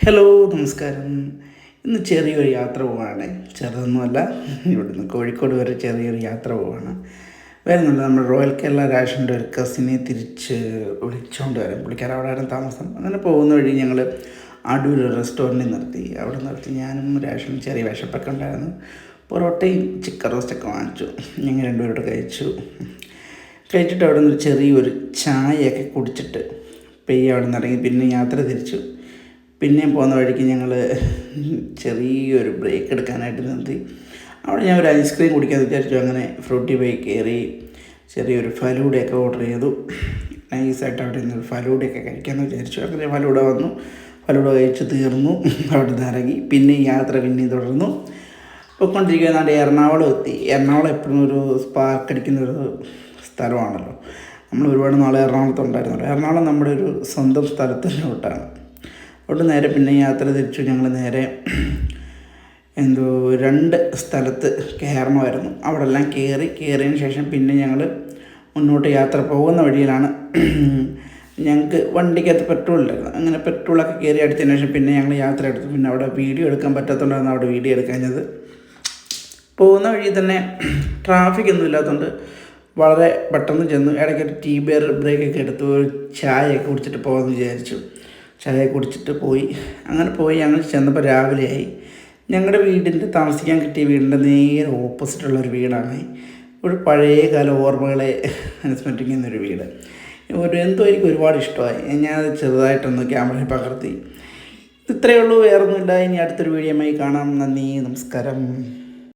Hello, നമസ്കാരം. ഇന്ന് ചെറിയൊരു യാത്ര പോവാണ്. ചെറുതൊന്നുമല്ല, ഇവിടുന്ന് കോഴിക്കോട് വരെ ചെറിയൊരു യാത്ര പോവാണ്. വരുന്നുണ്ട് നമ്മുടെ റോയൽ കേരള രാഷൻ്റെ ഒരു കസിനെ തിരിച്ച് വിളിച്ചുകൊണ്ട് വരാം. പുള്ളിക്കാരൻ അവിടെ ആയിരുന്നു താമസം. അങ്ങനെ പോകുന്ന വഴി ഞങ്ങൾ അടൂർ റെസ്റ്റോറൻറ്റിൽ നിർത്തി. അവിടെ നിർത്തി ഞാനും രാഷനും ചെറിയ വിശപ്പൊക്കെ ഉണ്ടായിരുന്നു. പൊറോട്ടയും ചിക്കൻ റോസ്റ്റൊക്കെ വാങ്ങിച്ചു. ഞങ്ങൾ രണ്ടുപേരോട് കഴിച്ചിട്ട് അവിടെ നിന്ന് ചെറിയൊരു ചായയൊക്കെ കുടിച്ചിട്ട് അവിടെ നിന്ന് ഇറങ്ങി പിന്നെ യാത്ര തിരിച്ചു. പിന്നെയും പോകുന്ന വഴിക്ക് ഞങ്ങൾ ചെറിയൊരു ബ്രേക്ക് എടുക്കാനായിട്ട് നിർത്തി. അവിടെ ഞാൻ ഒരു ഐസ്ക്രീം കുടിക്കാമെന്ന് വിചാരിച്ചു. അങ്ങനെ ഫ്രൂട്ടി ബൈ കയറി ചെറിയൊരു ഫലൂഡയൊക്കെ ഓർഡർ ചെയ്തു. നൈസായിട്ട് അവിടെ നിന്ന് ഫലൂഡയൊക്കെ കഴിക്കാമെന്ന് വിചാരിച്ചു. അങ്ങനെ ഫലൂഡ വന്നു. ഫലൂഡ കഴിച്ച് തീർന്നു. അവിടെ നിന്ന് ഇറങ്ങി പിന്നെ യാത്ര പിന്നെയും തുടർന്നു. പോയിക്കൊണ്ടിരിക്കുന്ന എറണാകുളം എത്തി. എറണാകുളം എപ്പോഴും ഒരു സ്പാർക്ക് അടിക്കുന്നൊരു സ്ഥലമാണല്ലോ. നമ്മൾ ഒരുപാട് നാളെ എറണാകുളത്തുണ്ടായിരുന്നല്ലോ. എറണാകുളം നമ്മുടെ ഒരു സ്വന്തം സ്ഥലത്തിനോട്ടാണ്. അവിടെ നേരെ പിന്നെ യാത്ര തിരിച്ചു. ഞങ്ങൾ നേരെ രണ്ട് സ്ഥലത്ത് കയറണമായിരുന്നു. അവിടെ എല്ലാം കയറിയതിന് ശേഷം പിന്നെ ഞങ്ങൾ മുന്നോട്ട് യാത്ര പോകുന്ന വഴിയിലാണ് ഞങ്ങൾക്ക് വണ്ടിക്കകത്ത് പെട്രോളില്ലായിരുന്നു. അങ്ങനെ പെട്രോളൊക്കെ കയറി അടിച്ചതിന് ശേഷം പിന്നെ ഞങ്ങൾ യാത്ര എടുത്തു. പിന്നെ അവിടെ വീഡിയോ എടുക്കാൻ പറ്റാത്തതുകൊണ്ടായിരുന്നു അവിടെ വീഡിയോ എടുക്കാഞ്ഞത്. പോകുന്ന വഴി തന്നെ ട്രാഫിക് ഒന്നും ഇല്ലാത്തതുകൊണ്ട് വളരെ പെട്ടെന്ന് ചെന്നു. ഇടയ്ക്കൊരു ടീ ബ്രേക്കൊക്കെ എടുത്തു. ഒരു ചായയൊക്കെ കുടിച്ചിട്ട് പോകാമെന്ന് വിചാരിച്ചു. ചായ കുടിച്ചിട്ട് പോയി. അങ്ങനെ പോയി ഞങ്ങൾ ചെന്നപ്പോൾ രാവിലെയായി. ഞങ്ങളുടെ വീടിൻ്റെ താമസിക്കാൻ കിട്ടിയ വീടിൻ്റെ നേരെ ഓപ്പോസിറ്റുള്ളൊരു വീടാണ്. ഒരു പഴയകാല ഓർമ്മകളെ അനുസ്മരിക്കുന്നൊരു വീട്. എന്തോ എനിക്ക് ഒരുപാട് ഇഷ്ടമായി. ഞാനത് ചെറുതായിട്ടൊന്ന് ക്യാമറയിൽ പകർത്തി. ഇത്രയേ ഉള്ളൂ, വേറൊന്നുമില്ല. ഇനി അടുത്തൊരു വീഡിയോയുമായി കാണാം. നന്ദി, നമസ്കാരം.